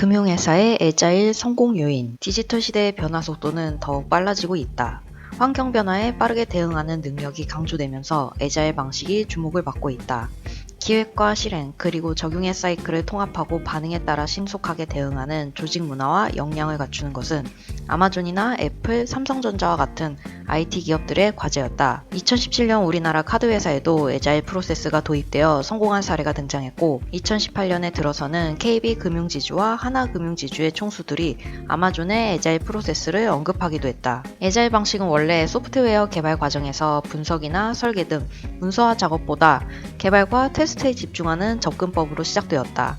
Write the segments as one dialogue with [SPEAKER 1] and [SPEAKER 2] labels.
[SPEAKER 1] 금융회사의 애자일 성공 요인, 디지털 시대의 변화 속도는 더욱 빨라지고 있다. 환경 변화에 빠르게 대응하는 능력이 강조되면서 애자일 방식이 주목을 받고 있다. 기획과 실행, 그리고 적용의 사이클을 통합하고 반응에 따라 신속하게 대응하는 조직 문화와 역량을 갖추는 것은 아마존이나 애플, 삼성전자와 같은 IT 기업들의 과제였다. 2017년 우리나라 카드 회사에도 애자일 프로세스가 도입되어 성공한 사례가 등장했고, 2018년에 들어서는 KB금융지주와 하나금융지주의 총수들이 아마존의 애자일 프로세스를 언급하기도 했다. 애자일 방식은 원래 소프트웨어 개발 과정에서 분석이나 설계 등 문서화 작업보다 개발과 테스트에 집중하는 접근법으로 시작되었다.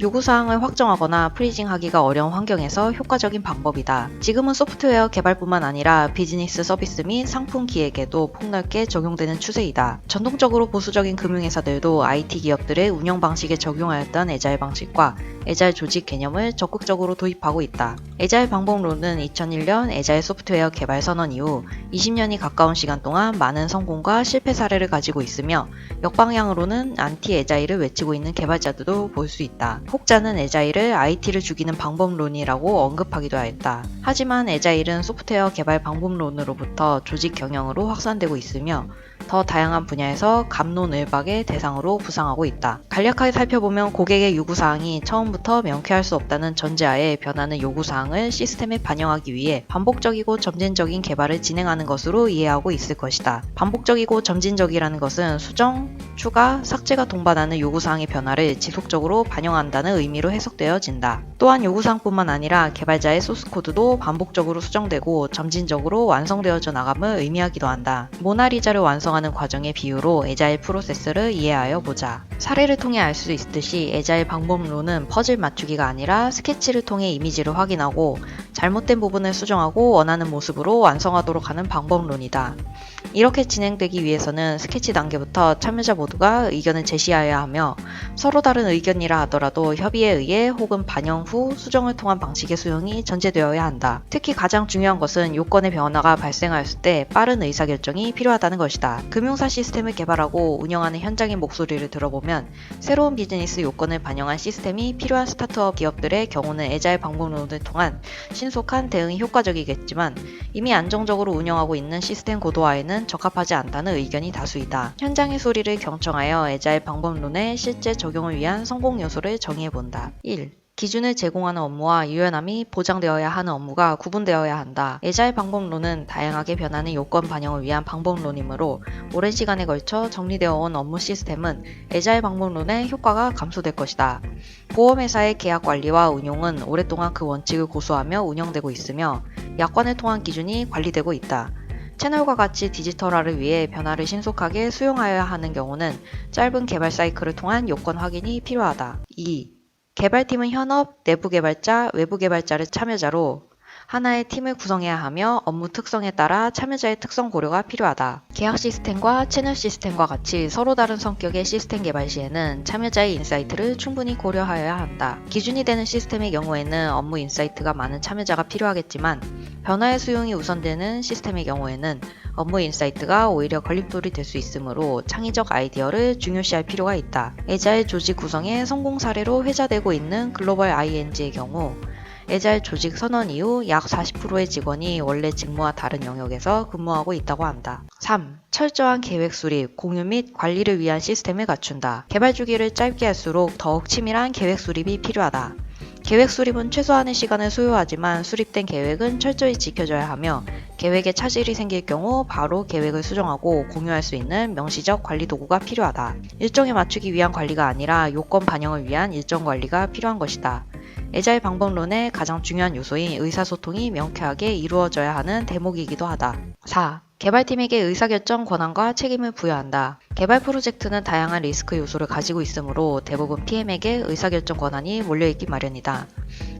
[SPEAKER 1] 요구사항을 확정하거나 프리징하기가 어려운 환경에서 효과적인 방법이다. 지금은 소프트웨어 개발뿐만 아니라 비즈니스 서비스 및 상품 기획에도 폭넓게 적용되는 추세이다. 전통적으로 보수적인 금융회사들도 IT 기업들의 운영 방식에 적용하였던 애자일 방식과 애자일 조직 개념을 적극적으로 도입하고 있다. 애자일 방법론은 2001년 애자일 소프트웨어 개발 선언 이후 20년이 가까운 시간 동안 많은 성공과 실패 사례를 가지고 있으며, 역방향으로는 안티 애자일을 외치고 있는 개발자들도 볼 수 있다. 혹자는 애자일을 IT를 죽이는 방법론이라고 언급하기도 하였다. 하지만 애자일은 소프트웨어 개발 방법론으로부터 조직 경영으로 확산되고 있으며, 더 다양한 분야에서 갑론을박의 대상으로 부상하고 있다. 간략하게 살펴보면 고객의 요구사항이 처음부터 명쾌할 수 없다는 전제하에 변하는 요구사항을 시스템에 반영하기 위해 반복적이고 점진적인 개발을 진행하는 것으로 이해하고 있을 것이다. 반복적이고 점진적이라는 것은 수정, 추가, 삭제가 동반하는 요구사항의 변화를 지속적으로 반영한다는 의미로 해석되어진다. 또한 요구사항뿐만 아니라 개발자의 소스코드도 반복적으로 수정되고 점진적으로 완성되어져 나감을 의미하기도 한다. 모나리자를 완성하는 과정의 비유로 애자일 프로세스를 이해하여 보자. 사례를 통해 알 수 있듯이 애자일 방법론은 퍼즐 맞추기가 아니라 스케치를 통해 이미지를 확인하고 잘못된 부분을 수정하고 원하는 모습으로 완성하도록 하는 방법론이다. 이렇게 진행되기 위해서는 스케치 단계부터 참여자 모두가 의견을 제시하여야 하며, 서로 다른 의견이라 하더라도 협의에 의해 혹은 반영 후 수정을 통한 방식의 수용이 전제되어야 한다. 특히 가장 중요한 것은 요건의 변화가 발생하였을 때 빠른 의사결정이 필요하다는 것이다. 금융사 시스템을 개발하고 운영하는 현장의 목소리를 들어보면 새로운 비즈니스 요건을 반영한 시스템이 필요한 스타트업 기업들의 경우는 애자일 방법론을 통한 신속한 대응이 효과적이겠지만, 이미 안정적으로 운영하고 있는 시스템 고도화에는 적합하지 않다는 의견이 다수이다. 현장의 소리를 경청하여 애자일 방법론의 실제 적용을 위한 성공 요소를 정의해본다. 1. 기준을 제공하는 업무와 유연함이 보장되어야 하는 업무가 구분되어야 한다. 애자일 방법론은 다양하게 변하는 요건 반영을 위한 방법론이므로 오랜 시간에 걸쳐 정리되어 온 업무 시스템은 애자일 방법론의 효과가 감소될 것이다. 보험회사의 계약 관리와 운용은 오랫동안 그 원칙을 고수하며 운영되고 있으며, 약관을 통한 기준이 관리되고 있다. 채널과 같이 디지털화를 위해 변화를 신속하게 수용하여야 하는 경우는 짧은 개발 사이클을 통한 요건 확인이 필요하다. 2. 개발팀은 현업, 내부 개발자, 외부 개발자를 참여자로 하나의 팀을 구성해야 하며, 업무 특성에 따라 참여자의 특성 고려가 필요하다. 계약 시스템과 채널 시스템과 같이 서로 다른 성격의 시스템 개발 시에는 참여자의 인사이트를 충분히 고려하여야 한다. 기준이 되는 시스템의 경우에는 업무 인사이트가 많은 참여자가 필요하겠지만, 변화의 수용이 우선되는 시스템의 경우에는 업무 인사이트가 오히려 걸림돌이 될 수 있으므로 창의적 아이디어를 중요시할 필요가 있다. 애자일 조직 구성의 성공 사례로 회자되고 있는 글로벌 ING의 경우, 애자일 조직 선언 이후 약 40%의 직원이 원래 직무와 다른 영역에서 근무하고 있다고 한다. 3. 철저한 계획 수립, 공유 및 관리를 위한 시스템을 갖춘다. 개발 주기를 짧게 할수록 더욱 치밀한 계획 수립이 필요하다. 계획 수립은 최소한의 시간을 소요하지만 수립된 계획은 철저히 지켜져야 하며, 계획에 차질이 생길 경우 바로 계획을 수정하고 공유할 수 있는 명시적 관리 도구가 필요하다. 일정에 맞추기 위한 관리가 아니라 요건 반영을 위한 일정 관리가 필요한 것이다. 애자일 방법론의 가장 중요한 요소인 의사소통이 명쾌하게 이루어져야 하는 대목이기도 하다. 4. 개발팀에게 의사결정 권한과 책임을 부여한다. 개발 프로젝트는 다양한 리스크 요소를 가지고 있으므로 대부분 PM에게 의사결정 권한이 몰려있기 마련이다.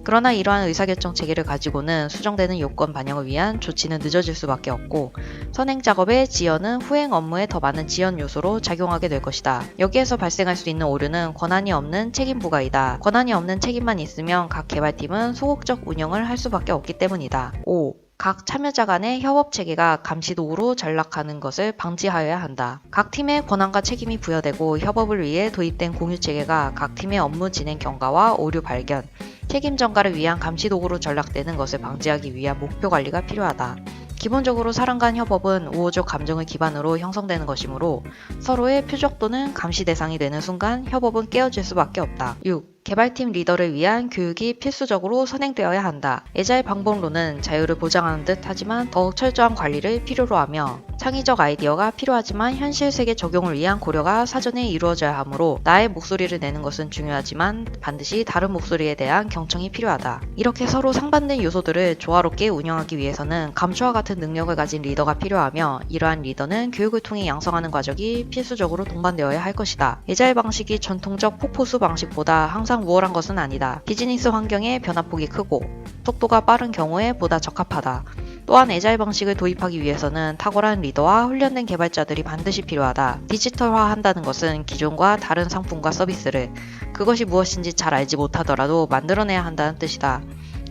[SPEAKER 1] 그러나 이러한 의사결정 체계를 가지고는 수정되는 요건 반영을 위한 조치는 늦어질 수밖에 없고, 선행 작업의 지연은 후행 업무에 더 많은 지연 요소로 작용하게 될 것이다. 여기에서 발생할 수 있는 오류는 권한이 없는 책임 부과이다. 권한이 없는 책임만 있으면 각 개발팀은 소극적 운영을 할 수밖에 없기 때문이다. 5. 각 참여자 간의 협업 체계가 감시 도구로 전락하는 것을 방지하여야 한다. 각 팀의 권한과 책임이 부여되고 협업을 위해 도입된 공유 체계가 각 팀의 업무 진행 경과와 오류 발견, 책임 전가를 위한 감시 도구로 전락되는 것을 방지하기 위한 목표 관리가 필요하다. 기본적으로 사람 간 협업은 우호적 감정을 기반으로 형성되는 것이므로 서로의 표적 또는 감시 대상이 되는 순간 협업은 깨어질 수밖에 없다. 6. 개발팀 리더를 위한 교육이 필수적으로 선행되어야 한다. 에자일 방법론은 자유를 보장하는 듯 하지만 더욱 철저한 관리를 필요로 하며 창의적 아이디어가 필요하지만 현실 세계 적용을 위한 고려가 사전에 이루어져야 하므로 나의 목소리를 내는 것은 중요하지만 반드시 다른 목소리에 대한 경청이 필요하다. 이렇게 서로 상반된 요소들을 조화롭게 운영하기 위해서는 감초와 같은 능력을 가진 리더가 필요하며 이러한 리더는 교육을 통해 양성하는 과정이 필수적으로 동반되어야 할 것이다. 에자일 방식이 전통적 폭포수 방식보다 항상 우월한 것은 아니다. 비즈니스 환경의 변화폭이 크고 속도가 빠른 경우에 보다 적합하다. 또한 에자일 방식을 도입하기 위해서는 탁월한 리더와 훈련된 개발자들이 반드시 필요하다. 디지털화한다는 것은 기존과 다른 상품과 서비스를 그것이 무엇인지 잘 알지 못하더라도 만들어내야 한다는 뜻이다.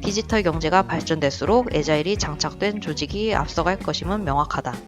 [SPEAKER 1] 디지털 경제가 발전될수록 에자일이 장착된 조직이 앞서갈 것임은 명확하다.